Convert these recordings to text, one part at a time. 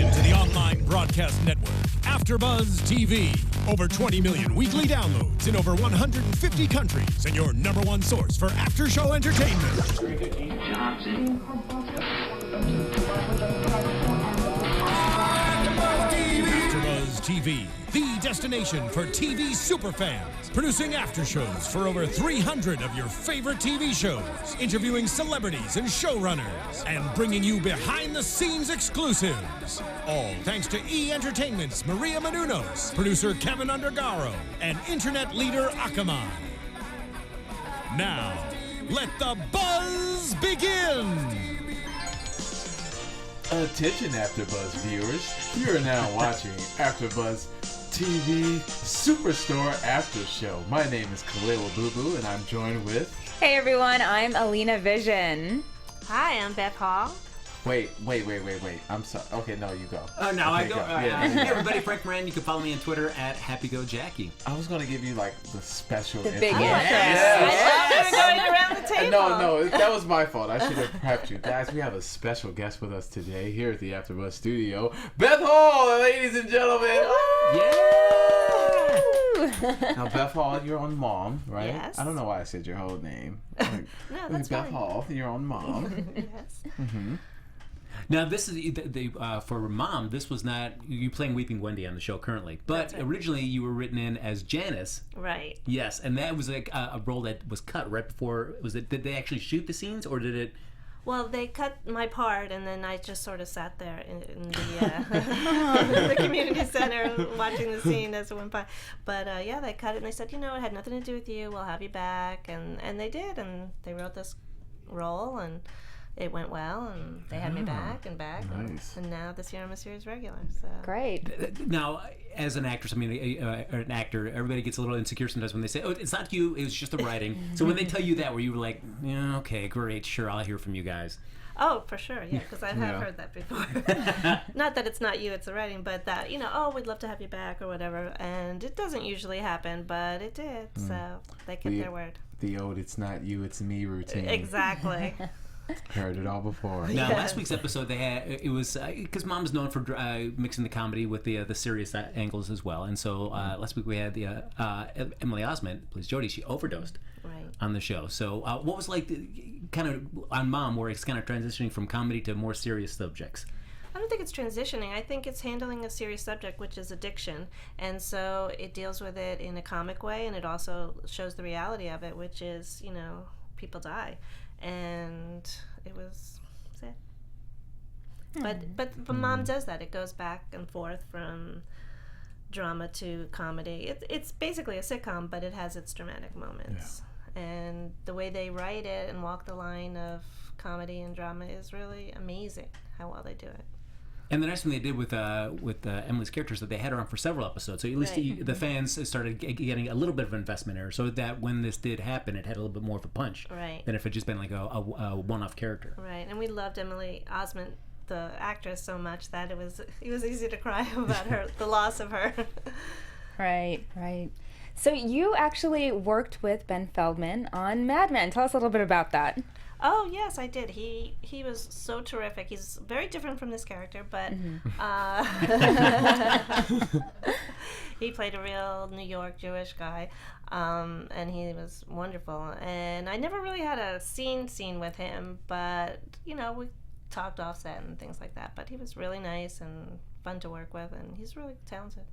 into the online broadcast network, AFTERBUZZ TV. Over 20 million weekly downloads in over 150 countries, and your number one source for after-show entertainment. AFTERBUZZ TV, the destination for TV superfans. Producing after shows for over 300 of your favorite TV shows, interviewing celebrities and showrunners, and bringing you behind-the-scenes exclusives. All thanks to E! Entertainment's Maria Menounos, producer Kevin Undergaro, and internet leader Akamai. Now, let the buzz begin! Attention AfterBuzz viewers, you are now watching AfterBuzz TV Superstore After Show. My name is Khaliel Abooboo, and I'm joined with... Hey everyone, I'm Alinna Vision. Hi, I'm Beth Hall. Wait. I'm sorry. Okay, no, you go. Now okay, I go. Yeah. Hey everybody, Frank Moran. You can follow me on Twitter at HappyGoJackie. I was going to give you, like, the special... The big intro. intro. I love going around the table. No, that was my fault. I should have prepped you. Guys, we have a special guest with us today here at the AfterBuzz studio. Beth Hall, ladies and gentlemen. Yeah! Now, Beth Hall, you're on Mom, right? Yes. I don't know why I said your whole name. No, that's Beth fine. Hall, you're on Mom. Yes. Mm-hmm. Now this is for Mom. This was not you playing Weeping Wendy on the show currently, but That's right. originally you were written in as Janice. Right. Yes, and that was like a role that was cut right before. Was it? Did they actually shoot the scenes, or did it? Well, they cut my part, and then I just sort of sat there in the, the community center watching the scene as it went by. But yeah, they cut it, and they said, it had nothing to do with you. We'll have you back, and they did, and they wrote this role, and it went well, and they had me back and back, Nice. and now this year I'm a series regular. So Great. Now, as an actress, I mean, or an actor, everybody gets a little insecure sometimes when they say, "Oh, it's not you; it was just the writing." So when they tell you that, were you like, "Yeah, okay, great, sure, I'll hear from you guys." Oh, for sure, yeah, because I have Yeah. heard that before. Not that it's not you, it's the writing, but that, oh, we'd love to have you back or whatever. And it doesn't usually happen, but it did, so they kept their word. The old "it's not you, it's me" routine. Exactly. Heard it all before. Now, Yeah. last week's episode, they had it was because Mom's known for mixing the comedy with the serious angles as well, and so last week we had the Emily Osment, plays Jodie. She overdosed Right. on the show. So what was like kind of on Mom, where it's kind of transitioning from comedy to more serious subjects? I don't think it's transitioning. I think it's handling a serious subject, which is addiction. And so it deals with it in a comic way, and it also shows the reality of it, which is, people die. And it was sad. But Mom does that. It goes back and forth from drama to comedy. It's basically a sitcom, but it has its dramatic moments. Yeah. And the way they write it and walk the line of comedy and drama is really amazing, how well they do it. And the nice thing they did with Emily's character is that they had her on for several episodes, so at least Right. the fans started getting a little bit of investment in her, so that when this did happen, it had a little bit more of a punch Right. than if it just been like a one-off character. Right, and we loved Emily Osment, the actress, so much that it was easy to cry about the loss of her. Right. So you actually worked with Ben Feldman on Mad Men. Tell us a little bit about that. Oh yes, I did. He was so terrific. He's very different from this character, but he played a real New York Jewish guy, and he was wonderful. And I never really had a scene with him, but we talked offset and things like that. But he was really nice and fun to work with, and he's really talented.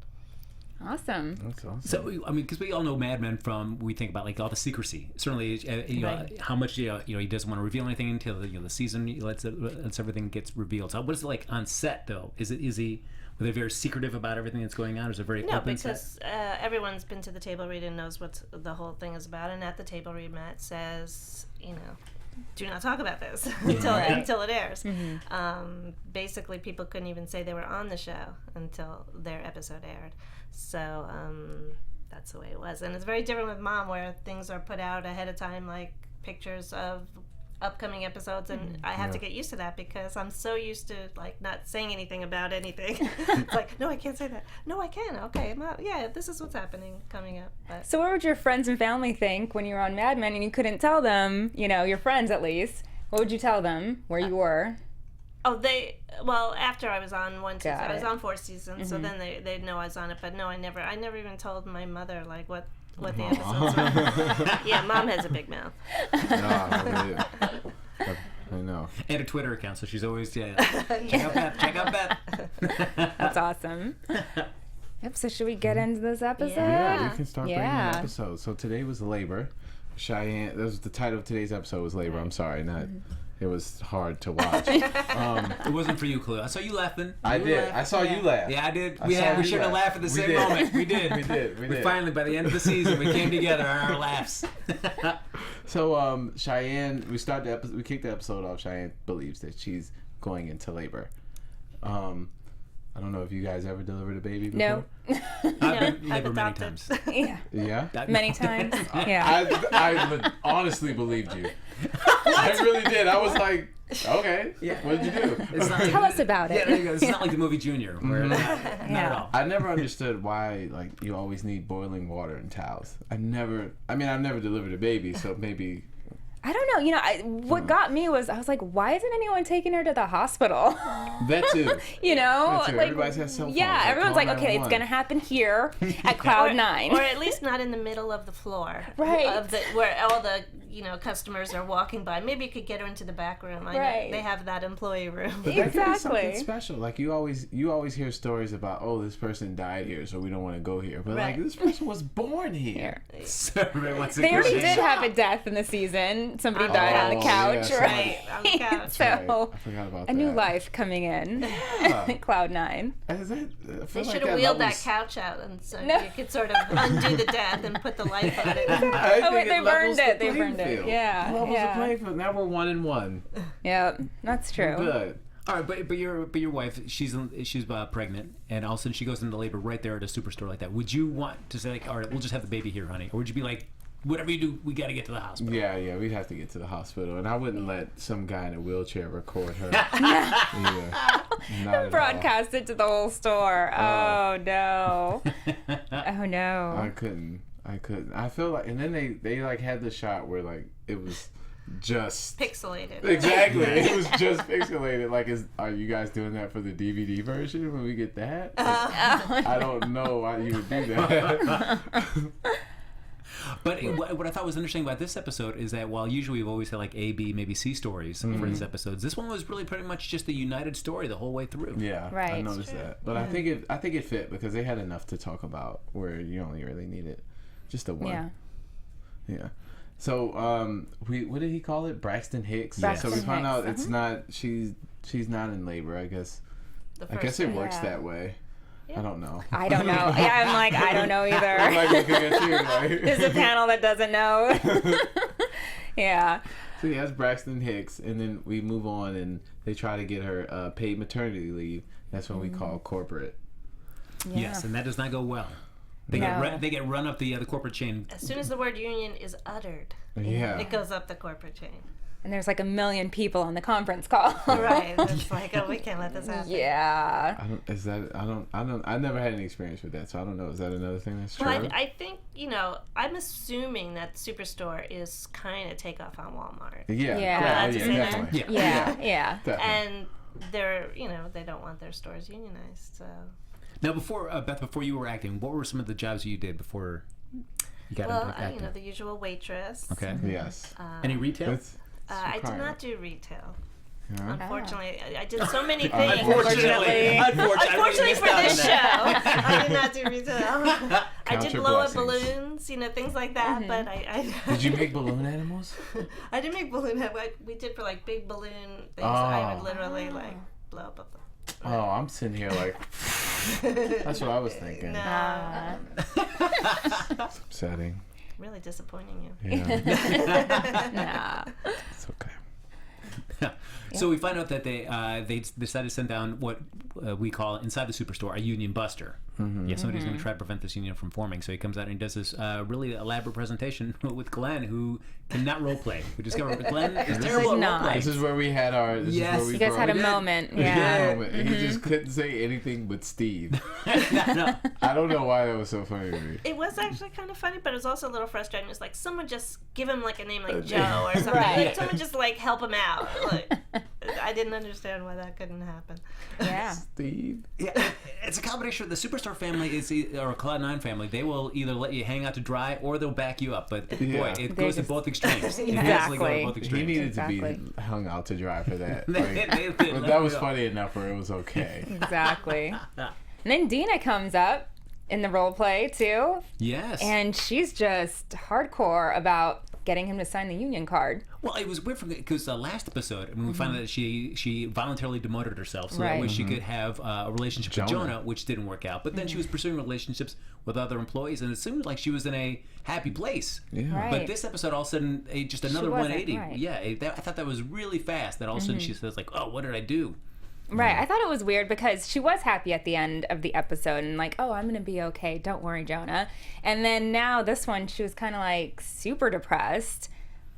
Awesome. That's awesome. So I mean, because we all know Mad Men from we think about like all the secrecy. Certainly, Right. how much he doesn't want to reveal anything until the season lets everything gets revealed. So what is it like on set though? Were they very secretive about everything that's going on? Or is it very open because set? everyone's been to the table read and knows what the whole thing is about. And at the table read, Matt says, do not talk about this until it airs. Mm-hmm. Basically, people couldn't even say they were on the show until their episode aired. So that's the way it was. And it's very different with Mom, where things are put out ahead of time, like pictures of upcoming episodes, and I have to get used to that because I'm so used to like not saying anything about anything. It's like, no, I can't say that. No, I can. Okay, this is what's happening coming up. But So what would your friends and family think when you were on Mad Men and you couldn't tell them, your friends at least? What would you tell them where you were? Well, after I was on one season, Got I was it. on 4 seasons, so then they know I was on it. But no, I never even told my mother like what the episodes were. Yeah, Mom has a big mouth. I know. And a Twitter account, so she's always check out Beth. Check out Beth. That's awesome. Yep. So should we get into this episode? Yeah, we can start bringing Yeah. the episode. So today was labor. Cheyenne. That was the title of today's episode. Was labor. I'm sorry, not. It was hard to watch. It wasn't for you, Khaliel. I saw you laughing. I did. I saw you laugh. Yeah, I did. I We saw you should have laugh. laughed at the We same did. moment. We did. We did. We finally, by the end of the season, we came together on our laughs. So Cheyenne, we kicked the episode off. Cheyenne believes that she's going into labor. I don't know if you guys ever delivered a baby before. No. I've been labor many adopted. times. Yeah. Yeah. Many times. Yeah. I honestly believed you. I really did. I was like, okay, Yeah. what did you do? It's not like, Tell us about Yeah, it. there you go. It's not like the movie Junior, where not at all. I never understood why like you always need boiling water and towels. I've never delivered a baby, so maybe. I don't know. You know, what got me was I was like, why isn't anyone taking her to the hospital? That too. You know, That too. like Everybody's got cell phones. yeah, Like, everyone's call like, okay, it's 911. gonna happen here at Cloud Nine. Or at least not in the middle of the floor. Right. Where all the customers are walking by. Maybe you could get her into the back room. I Right. know they have that employee room. That could be Exactly. something special. Like you always hear stories about, oh, this person died here, so we don't want to go here. But like Right. this person was born here. So everybody wants to They go already in. did have a death in the season. Somebody died on the Oh, couch, yeah, right? On the couch. So Right. I forgot about a that. new life coming in. Cloud Nine. Is that, I They feel like should have wheeled that levels- couch out, and so No. you could sort of undo the death and put the life on it. I Oh, wait, think they it levels burned it. the They playing burned it. field. Yeah, Levels yeah. the playing field. Now we're 1-1. Yep, that's true. Good. All right, but your wife, she's pregnant, and all of a sudden she goes into labor right there at a Superstore like that. Would you want to say like, all right, we'll just have the baby here, honey, or would you be like, whatever you do, we got to get to the hospital? Yeah, we'd have to get to the hospital, and I wouldn't let some guy in a wheelchair record her. Either. Not at all. Broadcast it to the whole store. Oh no. Oh no. I couldn't. I feel like, and then they like had the shot where like it was just Pixelated. exactly. It was just pixelated. Like, are you guys doing that for the DVD version when we get that? Like, I don't know why you would do that. But what I thought was interesting about this episode is that while usually we've always had like A, B, maybe C stories for these episodes, this one was really pretty much just a united story the whole way through. Yeah, I Right. noticed that. But I think it fit because they had enough to talk about where you only really needed just a one. Yeah. Yeah. So what did he call it? Braxton Hicks. Braxton So we found Hicks, out it's not she's not in labor. I guess it works Yeah. that way. I don't know. I don't know. Yeah, I'm like, I don't know I'm either. like looking at you like. There's a panel that doesn't know. Yeah. So he has Braxton Hicks, and then we move on, and they try to get her paid maternity leave. That's what we call corporate. Yes, and that does not go well. They get run up the corporate chain. As soon as the word union is uttered, Yeah. it goes up the corporate chain. And there's like 1 million people on the conference call. Right. It's like, oh, we can't let this happen. Yeah. I never had any experience with that, so I don't know. Is that another thing that's true? Well, I think, I'm assuming that Superstore is kind of takeoff on Walmart. Yeah. Yeah. Allowed to say that? Definitely. Yeah. Yeah. Definitely. And they're, they don't want their stores unionized, so. Now, Beth, before you were acting, what were some of the jobs you did before you got Well, into acting? the usual waitress. Okay. Yes. Any retail? That's I did surprising. not do retail. Yeah. Unfortunately, I did so many things. Unfortunately For this show, I did not do retail. I Count did your blow up blessings. balloons, things like that. But I Did you make balloon animals? I didn't make balloon. We did for like big balloon things. Oh. I would literally like blow up a. Oh, I'm sitting here like. That's what I was thinking. No, It's upsetting. really disappointing you. Yeah. Nah. It's okay. So we find out that they decided to send down what we call inside the Superstore a union buster. Yeah, somebody's going to try to prevent this union from forming. So he comes out and he does this really elaborate presentation with Glenn, who cannot role play. We discovered Glenn is terrible at not. role play. This is where we had our. This Yes. is where we You guys had a broke- moment. We had a Yeah. moment, and he just couldn't say anything but Steve. No. I don't know why that was so funny to me. It was actually kind of funny, but it was also a little frustrating. It was like someone just give him like a name like Joe or something. Right. Like, someone just like help him out. Like, I didn't understand why that couldn't happen. Yeah. Steve. Yeah, it's a combination of the Superstore family or Cloud9 family. They will either let you hang out to dry or they'll back you up. But boy, it goes to both extremes. It basically goes to both He extremes. needed to be hung out to dry for that. Like, They but let that me was up. funny enough where it was okay. Exactly. And then Dina comes up in the role play too, Yes. and she's just hardcore about getting him to sign the union card. Well, it was weird because the last episode, we found out that she voluntarily demoted herself so that Right. way she could have a relationship with Jonah. Jonah, which didn't work out. But then she was pursuing relationships with other employees, and it seemed like she was in a happy place. Yeah. Right. But this episode, all of a sudden, just another wasn't, 180. right. Yeah, I thought that was really fast. That all of a sudden she says like, "Oh, what did I do?" Right. I thought it was weird because she was happy at the end of the episode and like, oh, I'm going to be okay. Don't worry, Jonah. And then now this one, she was kind of like super depressed.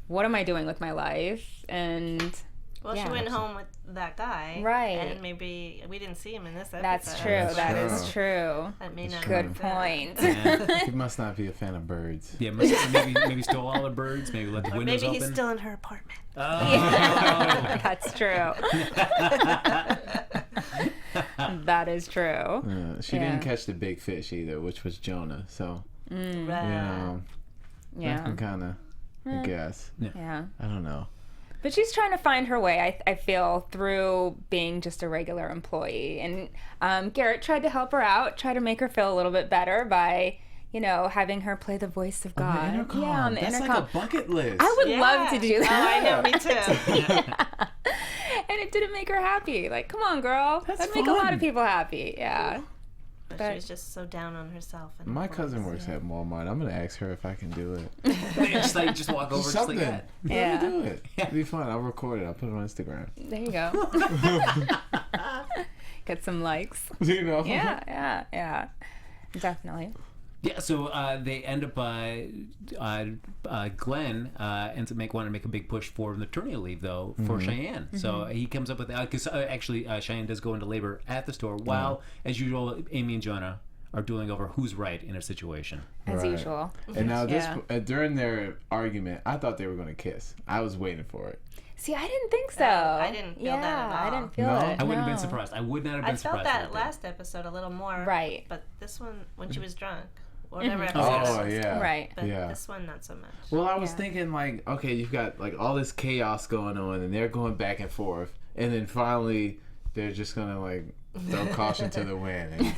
What am I doing with my life? And Well, yeah. she went home with that guy. Right. And maybe we didn't see him in this episode. that's true. That's That true. is true. That may not Good be fair. point. Yeah, He must not be a fan of birds. yeah maybe stole all the birds. Maybe let the Or windows maybe open. he's still in her apartment. That's true. That is true. She Yeah. didn't catch the big fish either, which was Jonah. So, Mm. Right. that can Yeah. kind of, I guess. Yeah. I don't know. But she's trying to find her way, I feel, through being just a regular employee. And Garrett tried to help her out, try to make her feel a little bit better by, having her play the voice of God. On the intercom. Yeah, on the That's intercom. like a bucket list. I would Yeah. love to do Oh, I that. know, me too. And it didn't make her happy. Like, come on, girl. That's That'd make a lot fun. of people happy. Yeah. But But- she was just so down on herself. And My of cousin course, works at Walmart. I'm gonna ask her if I can do it. just walk over, just Something. like that. Yeah. Let me do it. It'd be fun. I'll record it. I'll put it on Instagram. There you go. Get some likes. You know? Yeah. Definitely. Yeah, so they end up. Glenn ends up wanting to make a big push for maternity leave though for Cheyenne. So he comes up with because actually Cheyenne does go into labor at the store while, as usual, Amy and Jonah are dueling over who's right in a situation. As Right. usual. And now this Yeah. during their argument, I thought they were gonna kiss. I was waiting for it. See, I didn't think so. I didn't feel that at I all. didn't feel No? it. I wouldn't have been no. surprised. I would not have been I felt surprised. that right last episode a little more. Right. But this one, when she was drunk, whatever Mhm. episode Oh it was. yeah. Right. But Yeah. this one, not so much. Well, I was Yeah. thinking like, okay, you've got like all this chaos going on, and they're going back and forth, and then finally they're just gonna like throw caution to the wind and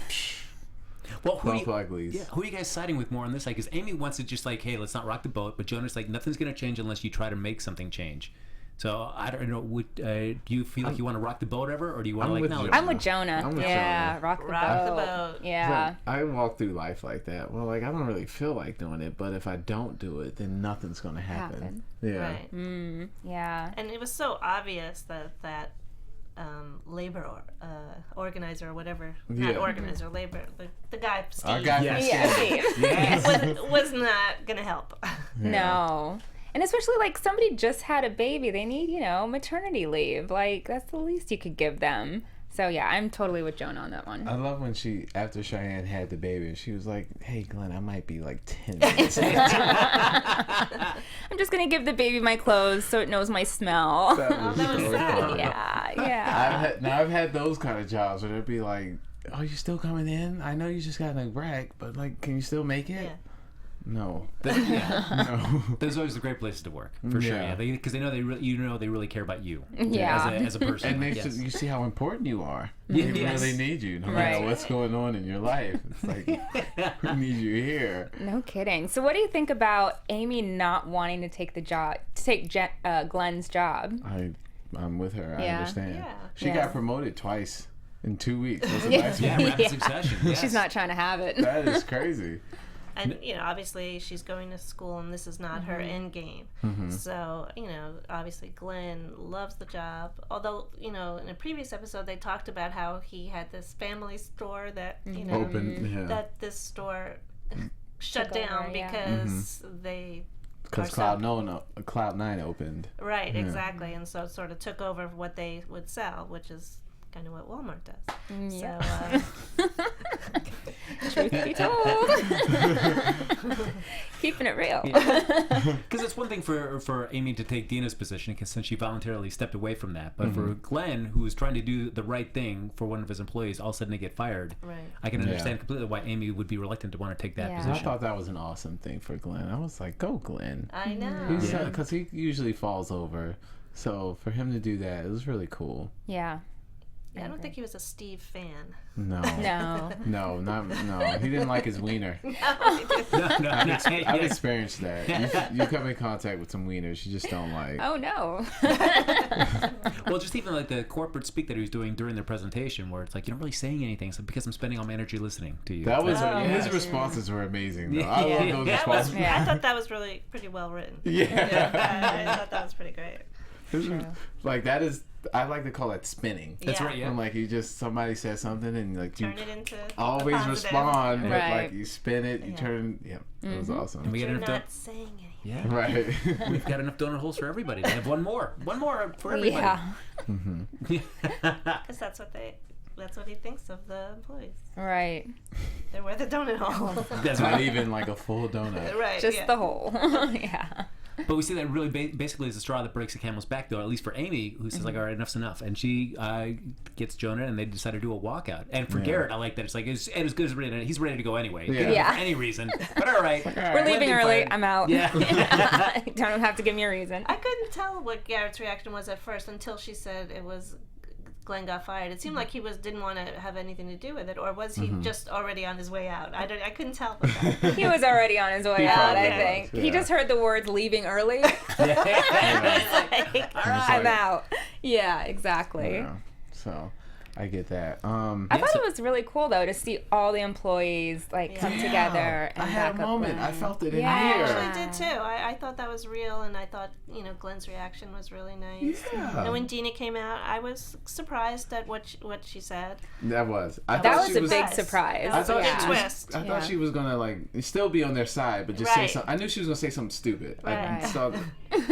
Well, who both uglies. Yeah, who are you guys siding with more on this side? Because Amy wants to just like, hey, let's not rock the boat. But Jonah's like, nothing's going to change unless you try to make something change. So I don't know. Do you feel like you want to rock the boat ever, or do you want to I'm like, with no? you. I'm with Jonah. I'm with yeah, Jonah. rock the Rock the boat. boat. Yeah. I walk through life like that. Well, like I don't really feel like doing it, but if I don't do it, then nothing's gonna happen. Yeah. Right. Yeah. And it was so obvious that labor organizer or whatever, not Yeah. organizer, labor, the guy, Steve, Our guy Yes. Yeah. Yes. was not going to help. No. And especially like somebody just had a baby, they need, maternity leave. Like that's the least you could give them. So yeah, I'm totally with Jonah on that one. I love when after Cheyenne had the baby, and she was like, "Hey, Glenn, I might be like 10 minutes." I'm just gonna give the baby my clothes so it knows my smell. That was that was so sad. funny. Yeah. I've had those kind of jobs where they'd be like, "Oh, you still coming in? I know you just got in a wreck, but like, can you still make it?" Yeah. No. Yeah. Those are always the great places to work for sure. Yeah. Yeah, because they know they really care about you. Yeah. As a person. And Yes. you see how important you are. They Yes. really need you, no Right. matter what's going on in your life. It's like, we need you here. No kidding. So what do you think about Amy not wanting to take Glenn's job? I'm with her. I Yeah. understand. Yeah. She Yeah. got promoted twice in 2 weeks. Was it last Yeah, week? rapid succession. Yes. She's not trying to have it. That is crazy. And obviously she's going to school, and this is not her end game. So obviously Glenn loves the job. Although in a previous episode they talked about how he had this family store that Open, yeah. that this store shut Took over, down yeah. because they Because Cloud9 opened. right exactly, and so it sort of took over what they would sell, which is kind of what Walmart does. Yeah. So Truth be told. Keeping it real. Because it's one thing for Amy to take Dina's position, because since she voluntarily stepped away from that. But for Glenn, who was trying to do the right thing for one of his employees, all of a sudden they get fired. Right. I can understand completely why Amy would be reluctant to want to take that position. I thought that was an awesome thing for Glenn. I was like, go Glenn. I know. Because he usually falls over. So for him to do that, it was really cool. Yeah. I don't think he was a Steve fan. No. No. No. He didn't like his wiener. No, I've experienced that. You come in contact with some wieners you just don't like. Oh, no. Well, just even like the corporate speak that he was doing during their presentation, where it's like, you're not really saying anything, so because I'm spending all my energy listening to you. That was his responses were amazing, though. I love those responses. I thought that was really pretty well written. Yeah. I thought that was pretty great. Like, that is, I like to call that spinning. That's right, yeah. And like, somebody says something and like you Turn it into always positive. respond, but Right. like you spin it, you turn, it was awesome. And we You're got not enough saying anything. Yeah. Right. We've got enough donut holes for everybody. They have one more for everybody. Yeah. Because that's what he thinks of the employees. Right. They're where the donut hole. That's Not right. even like a full donut. Right. Just the whole. Yeah. But we see that really basically is the straw that breaks the camel's back, though, at least for Amy, who says, like, all right, enough's enough. And she gets Jonah, and they decide to do a walkout. And for Garrett, I like that. It's like, as good as ready. He's ready to go anyway. Yeah. For any reason. But all right. We're leaving early. I'm out. Yeah. Don't have to give me a reason. I couldn't tell what Garrett's reaction was at first until she said it was Glenn got fired. It seemed like he didn't want to have anything to do with it, or was he just already on his way out? I couldn't tell with that. He was already on his way out, I think. was, He just heard the words leaving early. Yeah. I'm out. Yeah, exactly. Yeah. So I get that. I thought it was really cool though to see all the employees like come together and I had a back up moment. Glenn. I felt it in Yeah. I here. actually did too. I thought that was real, and I thought Glenn's reaction was really nice. Yeah. And when Dina came out, I was surprised at what she said. That was. That thought was she a big surprise. That was a big Yeah. twist. I thought she was gonna like still be on their side, but just say Right. something. I knew she was gonna say something stupid. Right.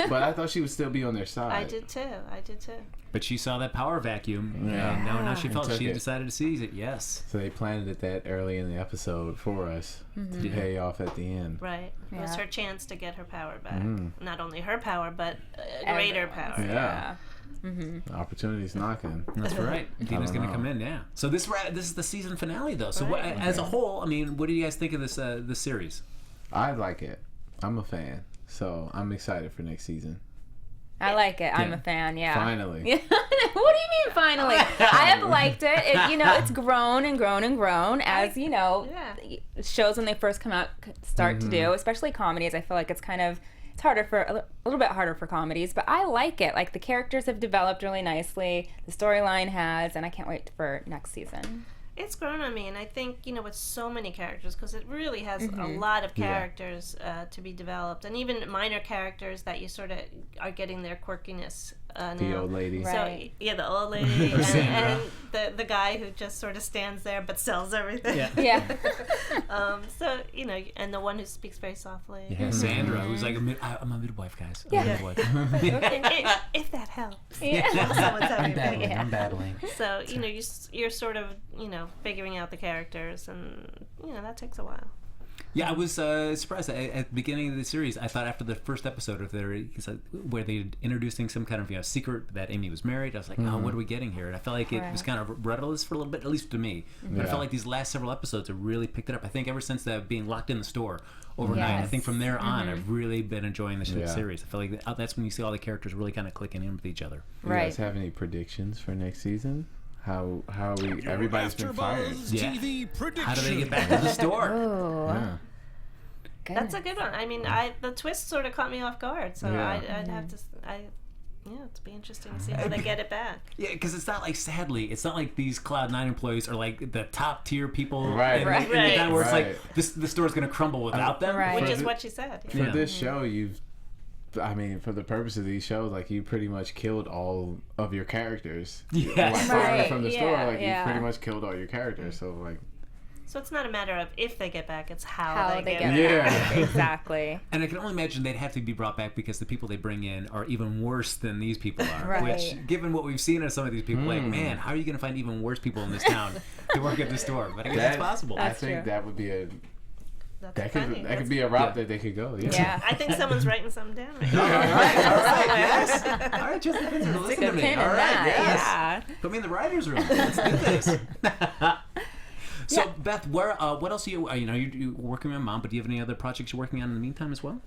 But I thought she would still be on their side. I did too. But she saw that power vacuum, Yeah. and now she felt took she it. decided to seize it. Yes. So they planted it that early in the episode for us to pay off at the end. Right. It was Yeah. her chance to get her power back. Not only her power, but greater Everyone's. power. Yeah. The opportunity's knocking. That's right. Dina's going to know. come in, yeah. So this is the season finale, though. So what, as a whole, I mean, what do you guys think of this series? I like it. I'm a fan. So I'm excited for next season. I like it. I'm Yeah. a fan. Yeah. Finally. Yeah. What do you mean finally? I have liked it. It's grown and grown and grown as shows when they first come out start to do, especially comedies. I feel like it's harder for a little bit harder for comedies, but I like it. Like the characters have developed really nicely, the storyline has, and I can't wait for next season. It's grown on me, and I think, with so many characters, because it really has a lot of characters to be developed, and even minor characters that you sort of are getting their quirkiness now. The old lady. Right. So, the old lady, and the guy who just sort of stands there but sells everything. Yeah. Yeah. So, and the one who speaks very softly. Yeah, Sandra, who's like, I'm a midwife, guys. I'm Yeah. a midwife. If that helps. Yeah. Someone's everything. Yeah. I'm battling. So, you're sort of, figuring out the characters, and, that takes a while. Yeah, I was surprised at the beginning of the series. I thought after the first episode of where they introducing some kind of secret that Amy was married, I was like, oh, what are we getting here? And I felt like it was kind of rudderless for a little bit, at least to me. But I felt like these last several episodes have really picked it up. I think ever since being locked in the store overnight, I think from there on, I've really been enjoying this series. I feel like that's when you see all the characters really kind of clicking in with each other. You guys have any predictions for next season? How are we? Everybody's been fired. AfterBuzz Yeah. TV prediction. How do they get back to the store? Oh, Yeah. That's a good one. I mean, the twist sort of caught me off guard, so Yeah. I'd have to. It'd be interesting to see how they get it back. Yeah, because it's not like, sadly, it's not like these Cloud9 employees are like the top tier people. Right. in Right. the kind where it's Right. like the store's going to crumble without them. Right. Which For is the- what she said. For Yeah. this show, for the purpose of these shows, like you pretty much killed all of your characters. Yes. Like, firing Right. from the store, Yeah, like yeah. you pretty much killed all your characters. So like, So it's not a matter of if they get back, it's how, How they they get get back. back. Exactly. And I can only imagine they'd have to be brought back because the people they bring in are even worse than these people are. Right. Which, given what we've seen of some of these people, like, man, how are you going to find even worse people in this town to work at the store? But I guess it's possible. I That's think true. that would be a That's funny. that could be a route that they could go. Yeah. Yeah. I think someone's writing something down right All now. right, yes. All right, Justin Spitzer, listen Stick to a me. pin All in right, that. yes. Yeah. Put me in the writer's room. Let's do this. So, Yeah. Beth, what else are you, you're working on Mom, but do you have any other projects you're working on in the meantime as well?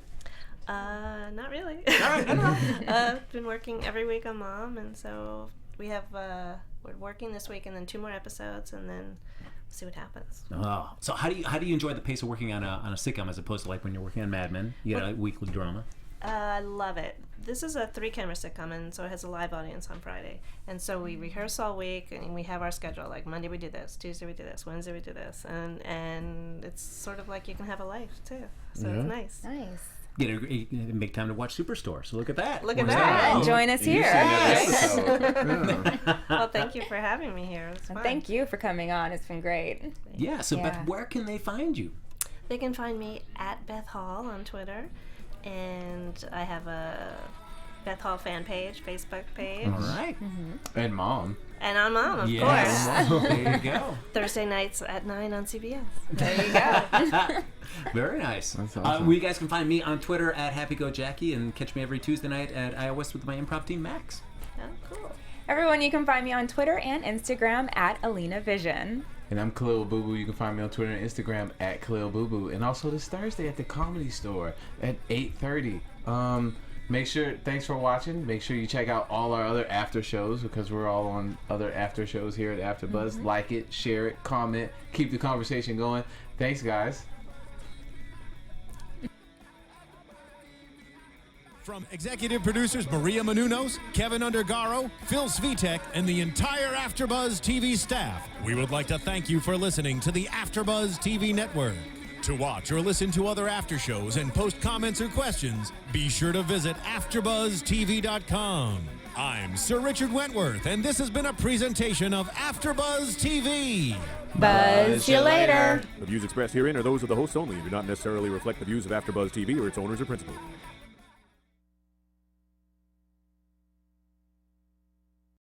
Not really. All right, no. I've been working every week on Mom, and so we have, we're working this week and then 2 more episodes, and then see what happens. Oh, so how do you enjoy the pace of working on a sitcom as opposed to like when you're working on Mad Men? You got a weekly drama. I love it. This is a 3-camera sitcom, and so it has a live audience on Friday. And so we rehearse all week, and we have our schedule. Like Monday we do this, Tuesday we do this, Wednesday we do this, and it's sort of like you can have a life too. So it's nice. Nice. You make time to watch Superstore. So look at that. Look at Where's that. And join us You here. see another episode. Yeah. Well, thank you for having me here. It's fun. Thank you for coming on. It's been great. Yeah. So Yeah. Beth, where can they find you? They can find me at Beth Hall on Twitter, and I have a Beth Hall fan page, Facebook page, All right. And Mom. and on Mom, of Yes. course. There you go. Thursday nights at 9 on CBS. There you go. Very nice. That's awesome. Well, you guys can find me on Twitter at HappyGoJackie and catch me every Tuesday night at iOS with my improv team, Max. Oh, cool. Everyone, you can find me on Twitter and Instagram at Alinna Vision. And I'm Khaliel Abooboo. You can find me on Twitter and Instagram at Khaliel Abooboo. And also this Thursday at the Comedy Store at 8:30. Thanks for watching. Make sure you check out all our other after shows because we're all on other after shows here at AfterBuzz. Like it, share it, comment, keep the conversation going. Thanks, guys. From executive producers Maria Menounos, Kevin Undergaro, Phil Svitek, and the entire AfterBuzz TV staff, we would like to thank you for listening to the AfterBuzz TV network. To watch or listen to other after shows and post comments or questions, be sure to visit AfterBuzzTV.com. I'm Sir Richard Wentworth, and this has been a presentation of AfterBuzz TV. Buzz you later. The views expressed herein are those of the hosts only and do not necessarily reflect the views of AfterBuzz TV or its owners or principals.